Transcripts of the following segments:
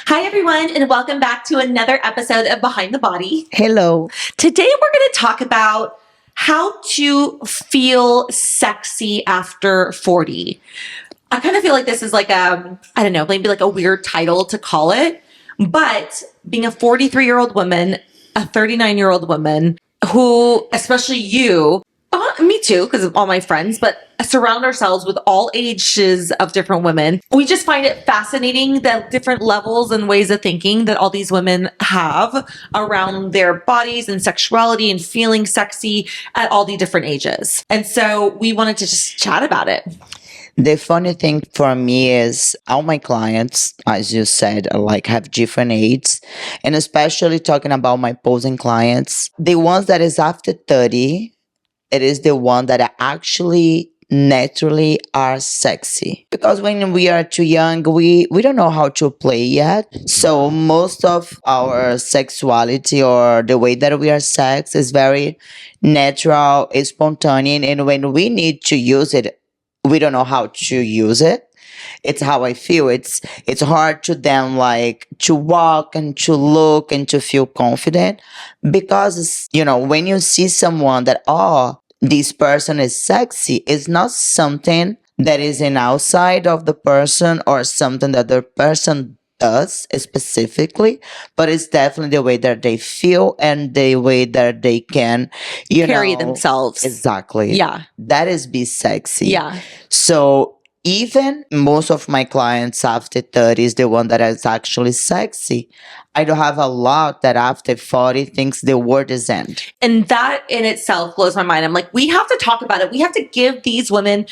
Hi, everyone, and welcome back to another episode of Behind the Body. Hello. Today, we're going to talk about how to feel sexy after 40. I kind of feel like this is like maybe like a weird title to call it, but being a 43-year-old woman, a 39-year-old woman who, especially you, me too, because of all my friends, but surround ourselves with all ages of different women. We just find it fascinating the different levels and ways of thinking that all these women have around their bodies and sexuality and feeling sexy at all the different ages. And so we wanted to just chat about it. The funny thing for me is all my clients, as you said, have different ages. And especially talking about my posing clients, the ones that is after 30, it is the one that are actually naturally are sexy. Because when we are too young, we don't know how to play yet. So most of our sexuality or the way that we are sex is very natural, is spontaneous. And when we need to use it, we don't know how to use it. It's how I feel. It's hard to them to walk and to look and to feel confident because when you see someone that this person is sexy, it's not something that is in outside of the person or something that the person does specifically, but it's definitely the way that they feel and the way that they can carry themselves. Exactly. Yeah. That is be sexy. Yeah. So even most of my clients after 30 is the one that is actually sexy. I don't have a lot that after 40 thinks the world is end. And that in itself blows my mind. I'm like, we have to talk about it. We have to give these women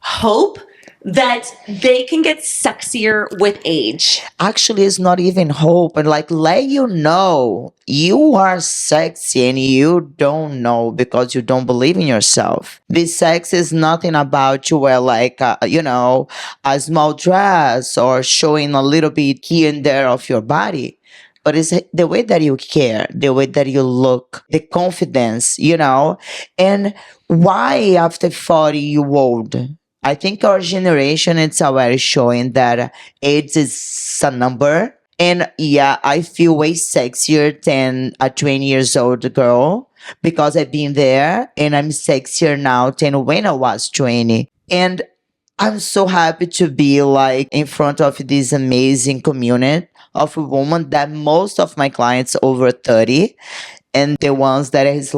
hope that they can get sexier with age. Actually, it's not even hope, and let you know you are sexy and you don't know because you don't believe in yourself. This sex is nothing about you wear a small dress or showing a little bit here and there of your body. But it's the way that you care, the way that you look, the confidence, and why after 40 you old? I think our generation, it's already showing that age is a number. And yeah, I feel way sexier than a 20 years old girl because I've been there and I'm sexier now than when I was 20. And I'm so happy to be in front of this amazing community of women that most of my clients over 30 and the ones that is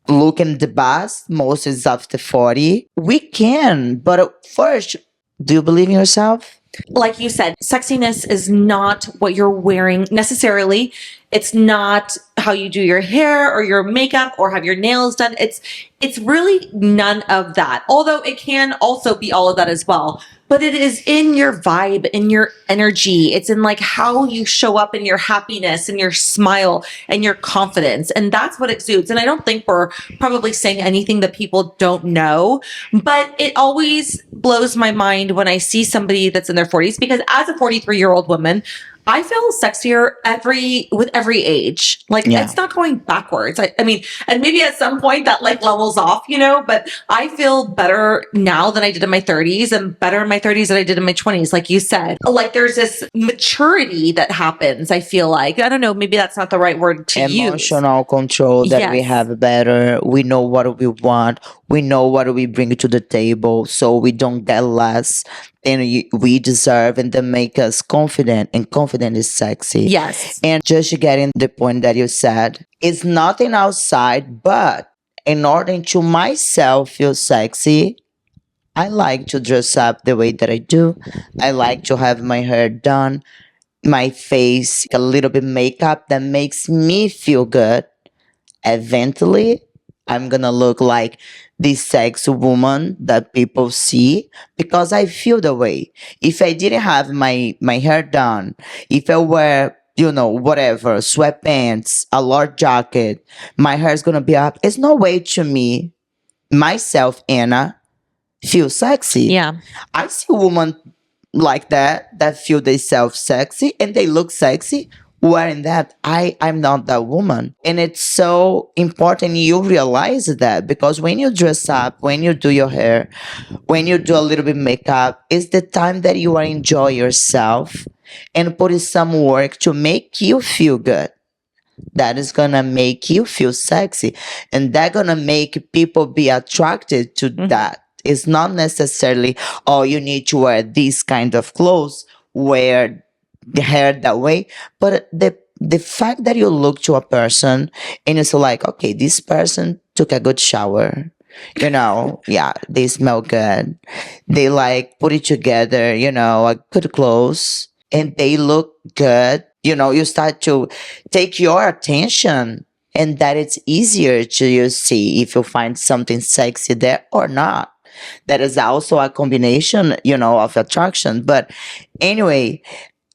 looking the best, most is after 40. We can, but first, do you believe in yourself? Like you said, sexiness is not what you're wearing necessarily. It's not how you do your hair or your makeup or have your nails done. It's really none of that. Although it can also be all of that as well. But it is in your vibe, in your energy. It's in how you show up in your happiness and your smile and your confidence. And that's what exudes. And I don't think we're probably saying anything that people don't know, but it always blows my mind when I see somebody that's in their 40s, because as a 43-year-old woman, I feel sexier with every age. It's not going backwards. I mean, and maybe at some point that levels off, but I feel better now than I did in my 30s and better in my 30s than I did in my 20s. Like you said, there's this maturity that happens. I feel like, I don't know, maybe that's not the right word to use. Emotional control that we Yes. have better. We know what we want. We know what we bring to the table. So we don't get less than we deserve, and that make us confident, and confident is sexy. Yes. And just getting the point that you said, it's nothing outside, but in order to myself feel sexy, I like to dress up the way that I do. I like to have my hair done, my face, a little bit makeup that makes me feel good. Eventually, I'm gonna look like this sexy woman that people see because I feel the way. If I didn't have my hair done, if I wear whatever, sweatpants, a large jacket, my hair is gonna be up. It's no way to me, myself, Anna, feel sexy. Yeah. I see a woman like that feel themselves sexy and they look sexy wearing that. I'm not that woman. And it's so important you realize that, because when you dress up, when you do your hair, when you do a little bit makeup, it's the time that you are enjoy yourself. and put in some work to make you feel good. That is gonna make you feel sexy, and that gonna make people be attracted to that. It's not necessarily, oh, you need to wear these kind of clothes, wear the hair that way, but the fact that you look to a person and it's like, okay, this person took a good shower, yeah, they smell good, they like put it together, a good clothes, and they look good. You start to take your attention, and that it's easier to you see if you find something sexy there or not. That is also a combination, of attraction. But anyway,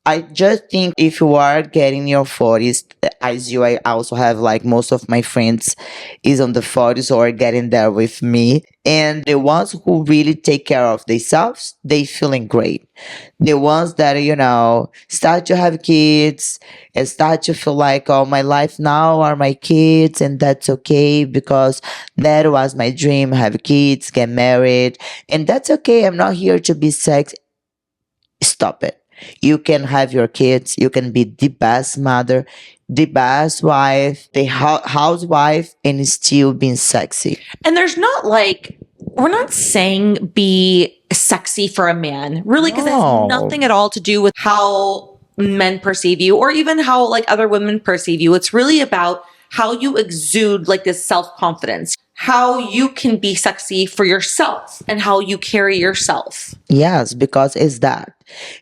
I just think if you are getting your 40s, as you, I also have like most of my friends is on the 40s or getting there with me. And the ones who really take care of themselves, they feeling great. The ones that, start to have kids and start to feel like, oh, my life now are my kids, and that's okay because that was my dream, have kids, get married, and that's okay. I'm not here to be sex. Stop it. You can have your kids. You can be the best mother, the best wife, the housewife, and still being sexy. And there's not like, we're not saying be sexy for a man, really, because it has nothing at all to do with how men perceive you or even how like other women perceive you. It's really about how you exude like this self-confidence, how you can be sexy for yourself and how you carry yourself. Yes, because it's that.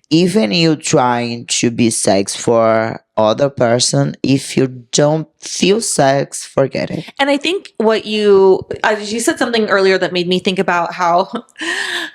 Even you trying to be sex for other person, if you don't feel sex, forget it. And I think what you said something earlier that made me think about how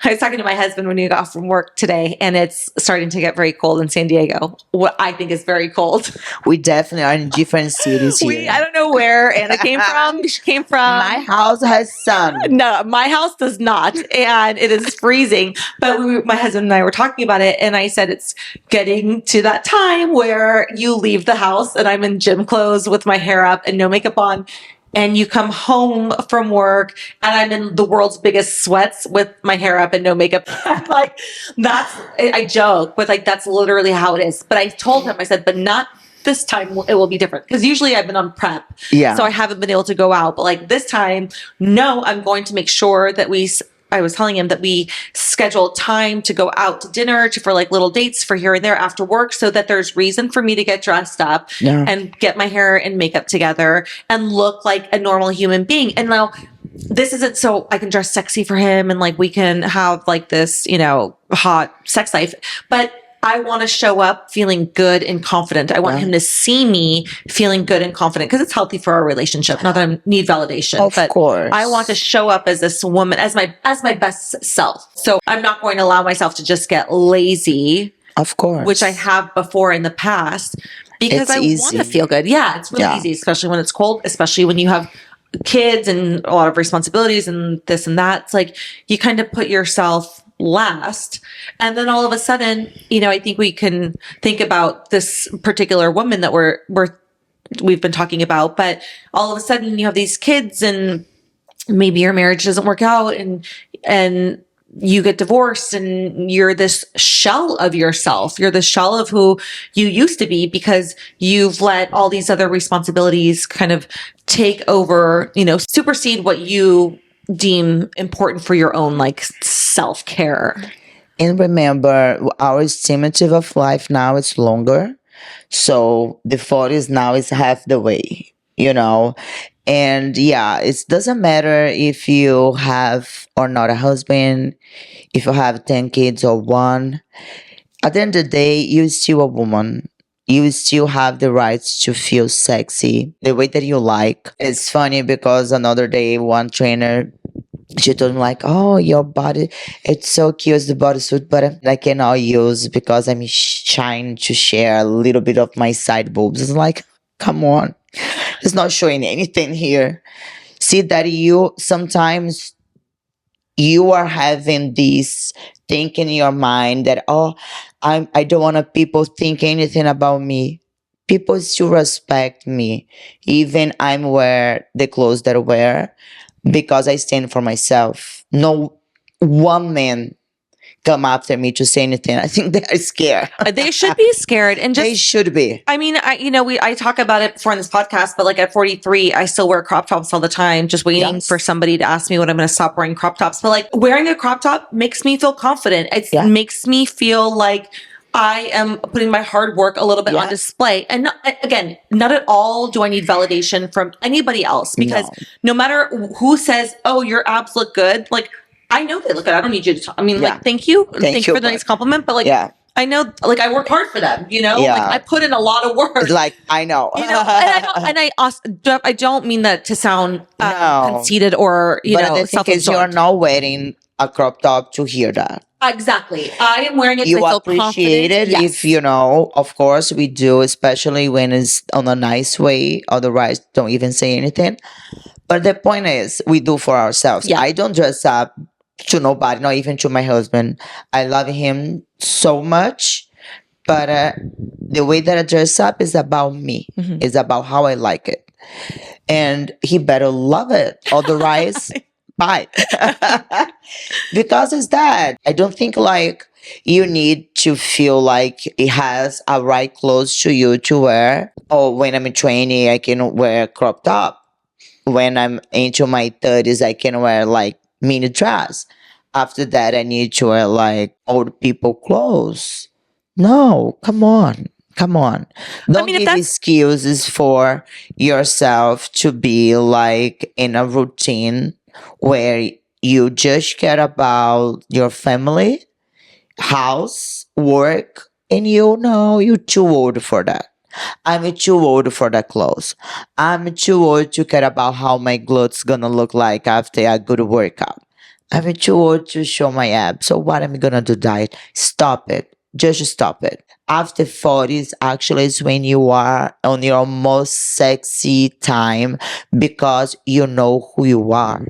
I was talking to my husband when he got off from work today, and it's starting to get very cold in San Diego. What I think is very cold. We definitely are in different cities here. I don't know where Anna came from. She came from my house has sun. No, my house does not, and it is freezing. But my husband and I were talking about it, and I said it's getting to that time where you leave the house, and I'm in gym clothes with my hair up and no makeup on, and you come home from work, and I'm in the world's biggest sweats with my hair up and no makeup. Like I joke, but like that's literally how it is. But I told him, I said, but not this time. It will be different because usually I've been on prep, so I haven't been able to go out. But like this time, no, I'm going to make sure that I was telling him that we schedule time to go out to dinner for like little dates for here and there after work so that there's reason for me to get dressed up and get my hair and makeup together and look like a normal human being. And now this isn't so I can dress sexy for him and like we can have like this, hot sex life, but I want to show up feeling good and confident. I want him to see me feeling good and confident because it's healthy for our relationship. Not that I need validation, of course. I want to show up as this woman, as my best self. So I'm not going to allow myself to just get lazy. Of course. Which I have before in the past because I want to feel good. Yeah, it's really easy, especially when it's cold, especially when you have kids and a lot of responsibilities and this and that. It's like you kind of put yourself last. And then all of a sudden, I think we can think about this particular woman that we've been talking about, but all of a sudden you have these kids and maybe your marriage doesn't work out and you get divorced and you're this shell of yourself. You're the shell of who you used to be because you've let all these other responsibilities kind of take over, supersede what you deem important for your own like self-care. And remember, our estimative of life now is longer. So the 40s now is half the way, And it doesn't matter if you have or not a husband, if you have 10 kids or one. At the end of the day, you're still a woman. You still have the rights to feel sexy the way that you like. It's funny because another day, one trainer, she told me like, oh, your body, it's so cute, the bodysuit, but I cannot use because I'm trying to share a little bit of my side boobs. It's like, come on. It's not showing anything here. See that sometimes you are having this thing in your mind that, I don't want people think anything about me. People still respect me. Even I'm wear the clothes that I wear because I stand for myself. No one man come after me to say anything. I think they are scared. They should be scared. And They just, should be. I mean, I talk about it before in this podcast, but like at 43, I still wear crop tops all the time, just waiting Yes. for somebody to ask me when I'm going to stop wearing crop tops. But like wearing a crop top makes me feel confident. It makes me feel like I am putting my hard work a little bit on display. And again, not at all do I need validation from anybody else, because no matter who says, oh, your abs look good, like I know they look good. I don't need you to talk. I mean, like, thank you. Thank you for the nice compliment. But like, I know, like I work hard for them, you know, like I put in a lot of work. Like, I know, you know, and I also, I don't mean that to sound conceited or, you know, the thing is, you're not wearing a crop top to hear that. Exactly. I am wearing it. You I feel appreciate it if you know. Of course, we do, especially when it's on a nice way. Otherwise, don't even say anything. But the point is, we do for ourselves. I don't dress up to nobody, not even to my husband. I love him so much, but the way that I dress up is about me. It's about how I like it, and he better love it. Otherwise. Bye. Because it's that. I don't think like you need to feel like it has a right clothes to you to wear. Or when I'm in training, I can wear crop top. When I'm into my 30s, I can wear like mini dress. After that, I need to wear like old people clothes. No, come on. Come on. Don't give excuses for yourself to be like in a routine where you just care about your family, house, work, and you know you're too old for that. I'm too old for that clothes. I'm too old to care about how my glutes gonna look like after a good workout. I'm too old to show my abs. So what am I gonna do, diet? Stop it. Just stop it. After 40s actually is when you are on your most sexy time because you know who you are.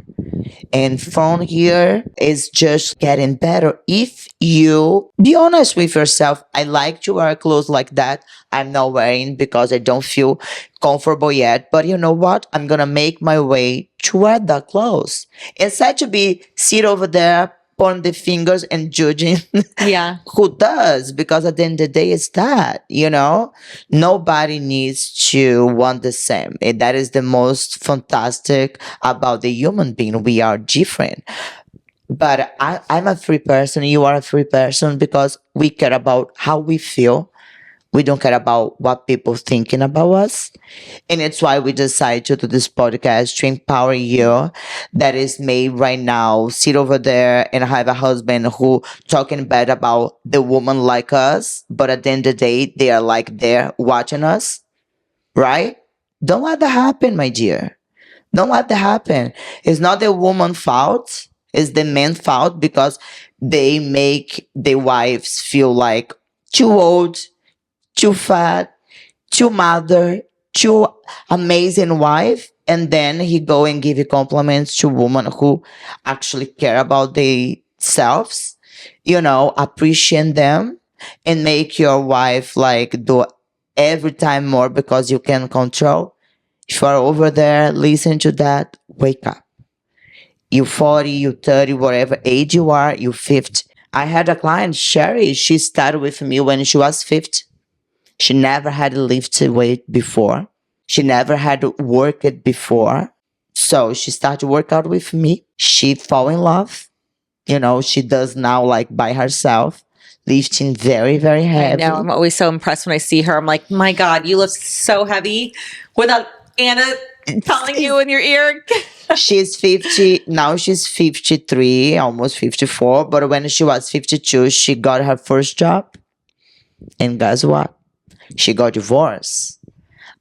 And from here is just getting better. If you be honest with yourself, I like to wear clothes like that. I'm not wearing because I don't feel comfortable yet. But you know what? I'm going to make my way to wear that clothes. Instead to be sit over there, pointing the fingers and judging who does, because at the end of the day it's that, you know, nobody needs to want the same, and that is the most fantastic about the human being. We are different, but I'm a free person, you are a free person, because we care about how we feel. We don't care about what people thinking about us. And it's why we decided to do this podcast to empower you that is made right now. Sit over there and have a husband who talking bad about the woman like us. But at the end of the day, they are like there watching us. Right? Don't let that happen, my dear. Don't let that happen. It's not the woman's fault. It's the man's fault because they make their wives feel like too old, too fat, too mother, too amazing wife, and then he go and give you compliments to women who actually care about themselves, you know, appreciate them, and make your wife like do every time more because you can control. If you are over there, listen to that, wake up. You 40, you 30, whatever age you are, you 50. I had a client, Sherry, she started with me when she was 50. She never had lifted weight before. She never had worked before. So she started to work out with me. She fell in love. You know, she does now like by herself, lifting very, very heavy. I know. I'm always so impressed when I see her. I'm like, my God, you lift so heavy without Anna telling you in your ear. She's 50. Now she's 53, almost 54. But when she was 52, she got her first job. And guess what? She got divorced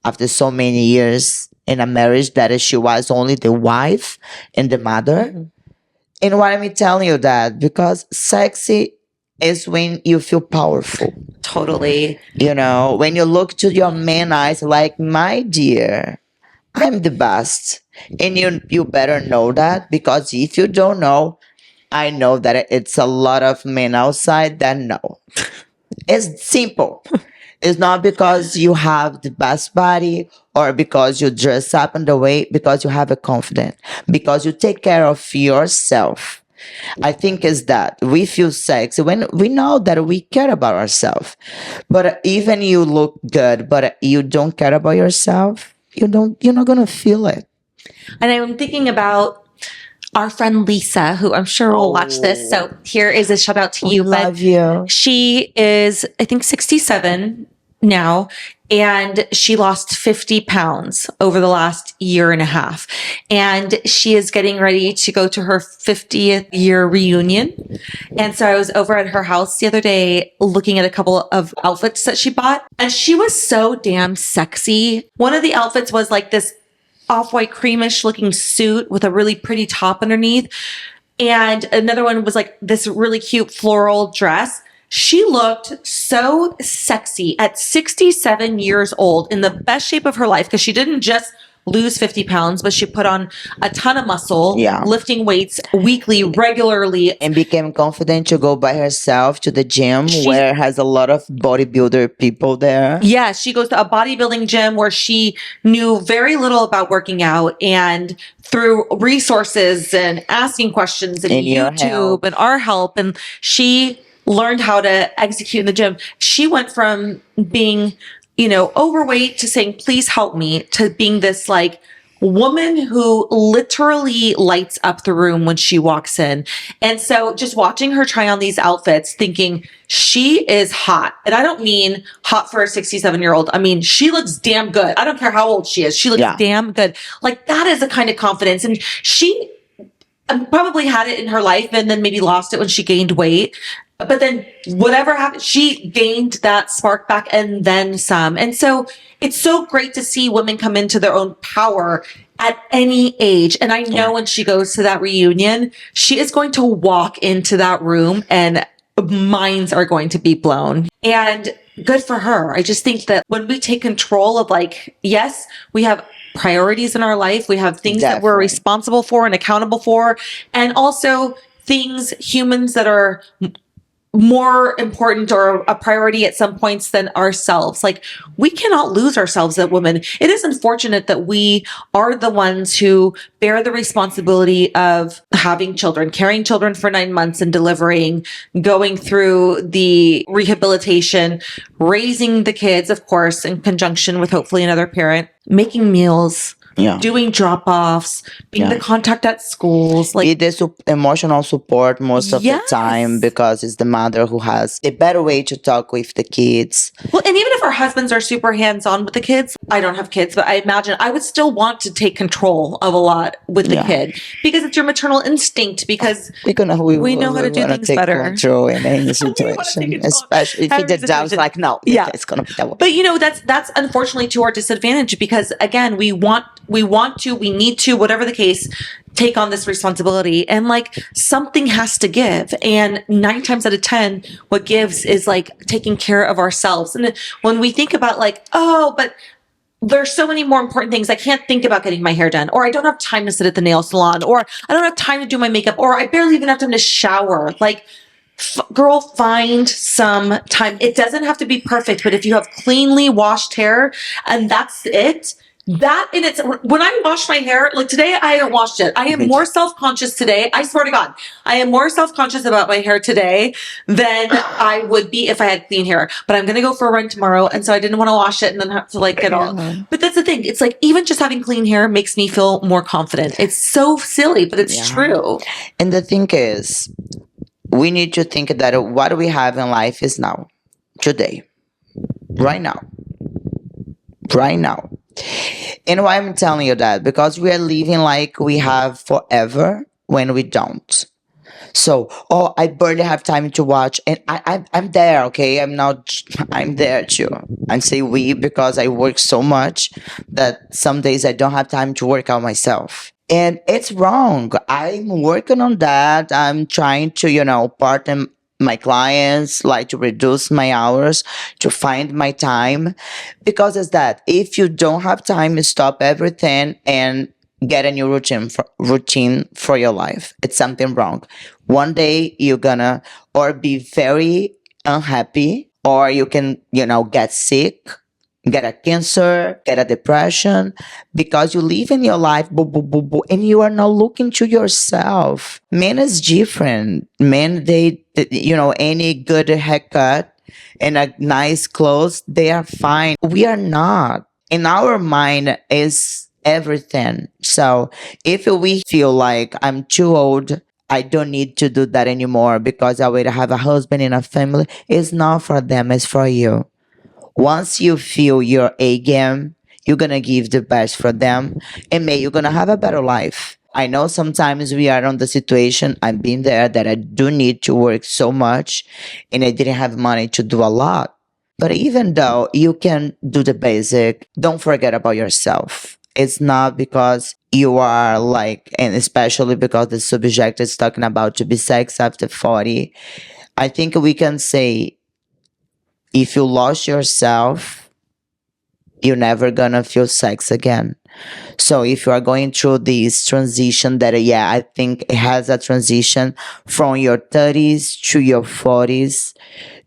after so many years in a marriage that she was only the wife and the mother. And why am I telling you that? Because sexy is when you feel powerful. Totally. You know, when you look to your man eyes like, my dear, I'm the best. And you better know that, because if you don't know, I know that it's a lot of men outside that know. It's simple. It's not because you have the best body or because you dress up in the way, because you have a confidence, because you take care of yourself. I think is that we feel sexy when we know that we care about ourselves. But even you look good, but you don't care about yourself, you're not gonna feel it. And I'm thinking about our friend Lisa, who I'm sure will watch this. So here is a shout out to you. Love you. She is, I think, 67 now, and she lost 50 pounds over the last year and a half. And she is getting ready to go to her 50th year reunion. And so I was over at her house the other day looking at a couple of outfits that she bought, and she was so damn sexy. One of the outfits was like this off-white creamish looking suit with a really pretty top underneath. And another one was like this really cute floral dress. She looked so sexy at 67 years old, in the best shape of her life, because she didn't just lose 50 pounds, but she put on a ton of muscle, lifting weights weekly, regularly. And became confident to go by herself to the gym where has a lot of bodybuilder people there. Yeah, she goes to a bodybuilding gym where she knew very little about working out, and through resources and asking questions and YouTube and our help, and she learned how to execute in the gym. She went from being, overweight to saying, please help me, to being this like woman who literally lights up the room when she walks in. And so just watching her try on these outfits, thinking she is hot. And I don't mean hot for a 67-year-old. I mean, she looks damn good. I don't care how old she is. She looks damn good. Like, that is a kind of confidence. And she probably had it in her life and then maybe lost it when she gained weight. But then whatever happened, she gained that spark back and then some. And so it's so great to see women come into their own power at any age. And I know when she goes to that reunion, she is going to walk into that room and minds are going to be blown. And good for her. I just think that when we take control of, like, yes, we have priorities in our life. We have things that we're responsible for and accountable for. And also humans that are more important or a priority at some points than ourselves. Like, we cannot lose ourselves as women. It is unfortunate that we are the ones who bear the responsibility of having children, carrying children for 9 months and delivering, going through the rehabilitation, raising the kids, of course, in conjunction with hopefully another parent, making meals, doing drop-offs, being the contact at schools. Like, it is emotional support most of the time, because it's the mother who has a better way to talk with the kids. Well, and even if our husbands are super hands-on with the kids, I don't have kids, but I imagine I would still want to take control of a lot with the kid, because it's your maternal instinct, because we know how to do things take better. Control in any situation, especially if it does like, no, it's going to be that way. But that's unfortunately to our disadvantage, because again, we need to, whatever the case, take on this responsibility, and like, something has to give. And 9 times out of 10, what gives is like taking care of ourselves. And when we think about like, oh, but there's so many more important things. I can't think about getting my hair done, or I don't have time to sit at the nail salon, or I don't have time to do my makeup, or I barely even have time to shower. Like, girl, find some time. It doesn't have to be perfect, but if you have cleanly washed hair and that's it, that in its, when I wash my hair, like today, I haven't washed it. I am more self-conscious today. I swear to God, I am more self-conscious about my hair today than I would be if I had clean hair. But I'm going to go for a run tomorrow. And so I didn't want to wash it and then have to like get all. But that's the thing. It's like, even just having clean hair makes me feel more confident. It's so silly, but it's true. And the thing is, we need to think that what we have in life is now, today, right now. And why I'm telling you that? Because we are living like we have forever when we don't. So, I barely have time to watch, and I'm there, okay? I'm there too. I say we because I work so much that some days I don't have time to work out myself. And it's wrong. I'm working on that. I'm trying to, partner my clients, like to reduce my hours, to find my time. Because it's that if you don't have time, you stop everything and get a new routine for your life. It's something wrong. One day you're gonna or be very unhappy, or you can, get sick, get a cancer, get a depression, because you live in your life, boo, boo, boo, boo, and you are not looking to yourself. Men is different. Men, any good haircut and a nice clothes, they are fine. We are not. In our mind is everything. So if we feel like I'm too old, I don't need to do that anymore because I already have a husband and a family, it's not for them, it's for you. Once you feel your A game, you're gonna give the best for them, and you're gonna have a better life. I know sometimes we are on the situation, I've been there, that I do need to work so much and I didn't have money to do a lot. But even though you can do the basic, don't forget about yourself. It's not because you are like, and especially because the subject is talking about to be sex after 40. I think we can say, if you lost yourself, you're never gonna feel sex again. So if you are going through this transition that, yeah, I think it has a transition from your 30s to your 40s,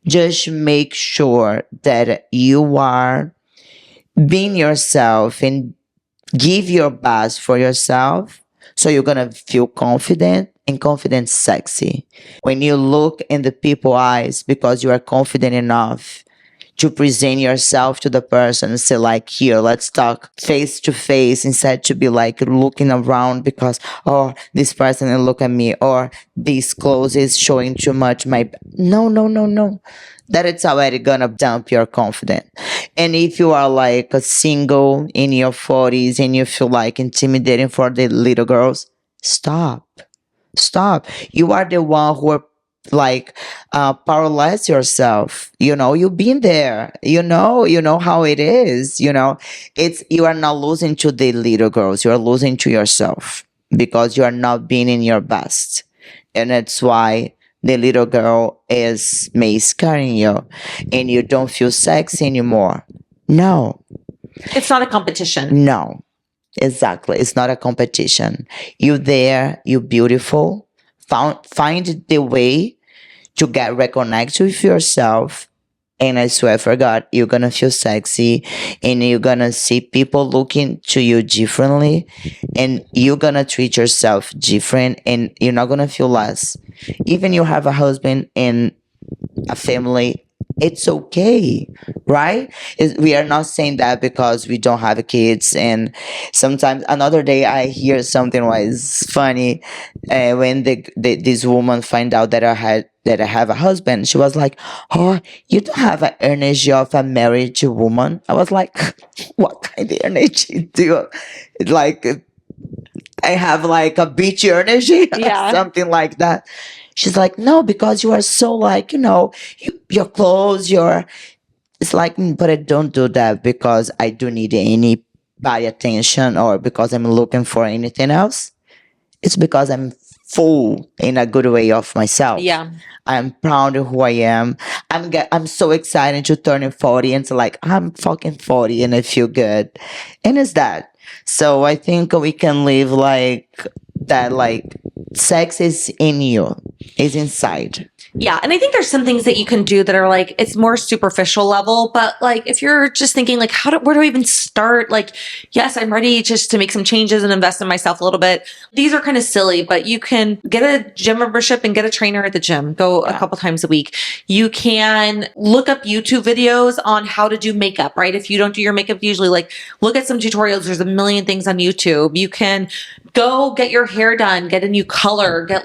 just make sure that you are being yourself and give your best for yourself. So you're gonna feel confident, and confident sexy. When you look in the people's eyes because you are confident enough to present yourself to the person and say like, here, let's talk face to face, instead to be like looking around because, oh, this person will look at me, or this clothes is showing too much no, no, no, no. That it's already gonna dump your confidence. And if you are like a single in your 40s and you feel like intimidating for the little girls, stop. Stop. You are the one who are like paralyze yourself. You've been there. You know how it is. It's, you are not losing to the little girls, you are losing to yourself because you are not being in your best. And that's why the little girl is scaring you and you don't feel sexy anymore. No. It's not a competition. No. Exactly. It's not a competition. You're there, you're beautiful. Find the way to get reconnected with yourself. And I swear for God, you're gonna feel sexy and you're gonna see people looking to you differently and you're gonna treat yourself different and you're not gonna feel less. Even you have a husband and a family, it's okay, right? We are not saying that because we don't have kids. And sometimes another day I hear something was funny when this woman find out that I have a husband. She was like, "Oh, you don't have an energy of a married woman." I was like, "What kind of energy do you like?" I have like a beach energy, Yeah. something like that. She's like, no, because you are so like, your clothes, it's like, but I don't do that because I do need any body attention or because I'm looking for anything else. It's because I'm full in a good way of myself. Yeah. I'm proud of who I am. I'm so excited to turn 40 and it's like, I'm fucking 40 and I feel good. And it's that. So I think we can live like that, like sex is in you, is inside. Yeah. And I think there's some things that you can do that are like, it's more superficial level, but like, if you're just thinking like, where do I even start? Like, yes, I'm ready just to make some changes and invest in myself a little bit. These are kind of silly, but you can get a gym membership and get a trainer at the gym. Go a couple times a week. You can look up YouTube videos on how to do makeup, right? If you don't do your makeup usually, like look at some tutorials. There's a million things on YouTube. You can go get your hair done, get a new color, get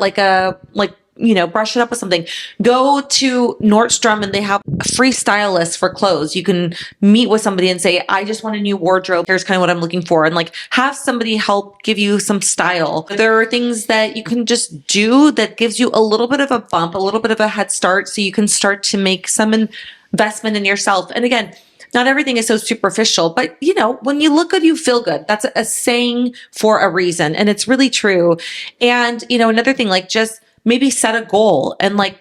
brush it up with something. Go to Nordstrom and they have a free stylist for clothes. You can meet with somebody and say, I just want a new wardrobe. Here's kind of what I'm looking for. And like have somebody help give you some style. There are things that you can just do that gives you a little bit of a bump, a little bit of a head start. So you can start to make some investment in yourself. And again, not everything is so superficial, but when you look good, you feel good. That's a saying for a reason. And it's really true. And, another thing, like just maybe set a goal and like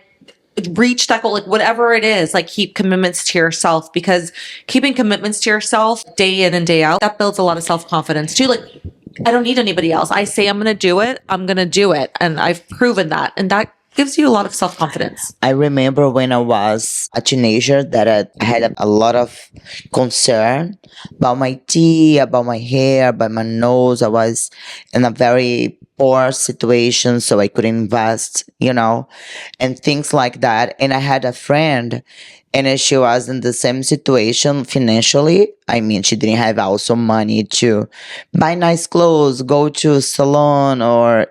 reach that goal, like whatever it is, like keep commitments to yourself, because keeping commitments to yourself day in and day out, that builds a lot of self-confidence too. Like I don't need anybody else. I say I'm going to do it. I'm going to do it. And I've proven that. And that gives you a lot of self-confidence. I remember when I was a teenager that I had a lot of concern about my teeth, about my hair, about my nose. I was in a very poor situation, so I couldn't invest, and things like that. And I had a friend, and she was in the same situation financially. I mean, she didn't have also money to buy nice clothes, go to a salon, or,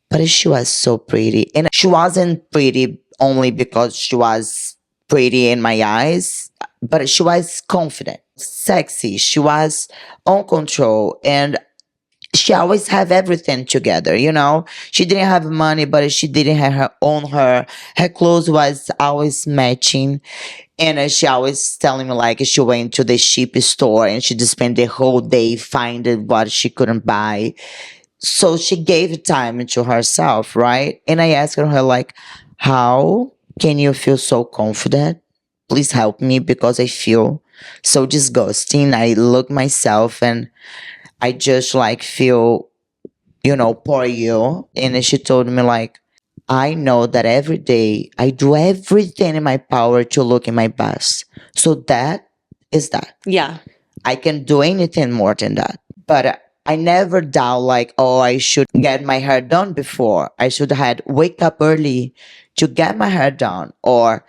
but she was so pretty. And she wasn't pretty only because she was pretty in my eyes, but she was confident, sexy. She was on control. And she always have everything together. She didn't have money, but she didn't have her own hair. Her clothes was always matching. And she always telling me like she went to the cheap store and she just spent the whole day finding what she couldn't buy. So she gave time to herself, right? And I asked her like, how can you feel so confident? Please help me because I feel so disgusting. I look myself and I just like feel, poor you. And she told me like, I know that every day I do everything in my power to look in my best. So that is that. Yeah. I can do anything more than that. But I never doubt like, oh, I should get my hair done before. I should have wake up early to get my hair done. Or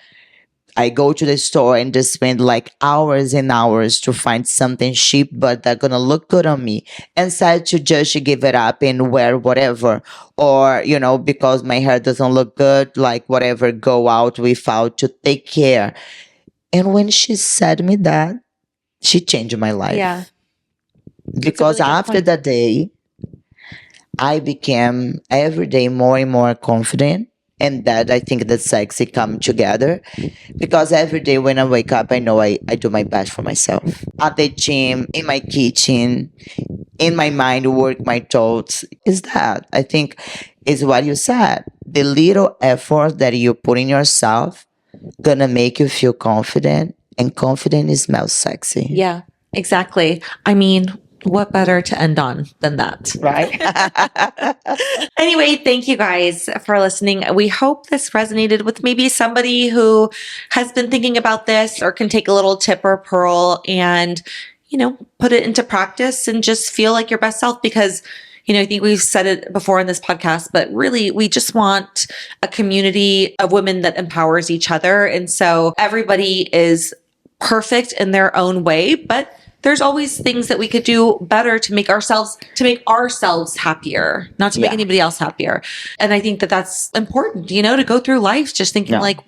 I go to the store and just spend like hours and hours to find something cheap, but that's gonna look good on me. Instead to just give it up and wear whatever. Or, because my hair doesn't look good, like whatever, go out without to take care. And when she said me that, she changed my life. Yeah. Because really good after point. that day, I became every day more and more confident. And that I think that sexy come together. Because every day when I wake up, I know I do my best for myself. At the gym, in my kitchen, in my mind, work my thoughts. Is that, I think, is what you said. The little effort that you put in yourself gonna make you feel confident. And confident smells sexy. Yeah, exactly. I mean, what better to end on than that? Right? Anyway, thank you guys for listening. We hope this resonated with maybe somebody who has been thinking about this or can take a little tip or pearl and, put it into practice and just feel like your best self because I think we've said it before in this podcast, but really we just want a community of women that empowers each other. And so everybody is perfect in their own way, but there's always things that we could do better to make ourselves happier, not to make anybody else happier. And I think that that's important, to go through life just thinking like,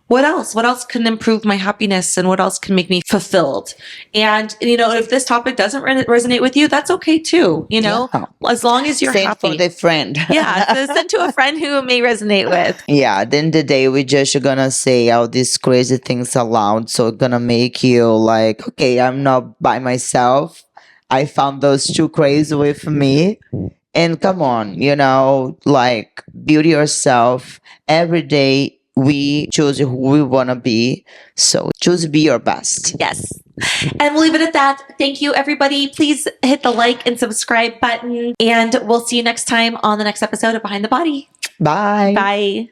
what else can improve my happiness and what else can make me fulfilled? And, if this topic doesn't resonate with you, that's okay too, as long as you're Send happy. for the friend. Yeah. So send to a friend who may resonate with. Yeah, then the day we just gonna say all these crazy things aloud. So it's gonna make you like, okay, I'm not by myself. I found those two crazy with me. And come on, like build yourself every day. We choose who we want to be. So choose to be your best. Yes. And we'll leave it at that. Thank you, everybody. Please hit the like and subscribe button. And we'll see you next time on the next episode of Behind the Body. Bye. Bye.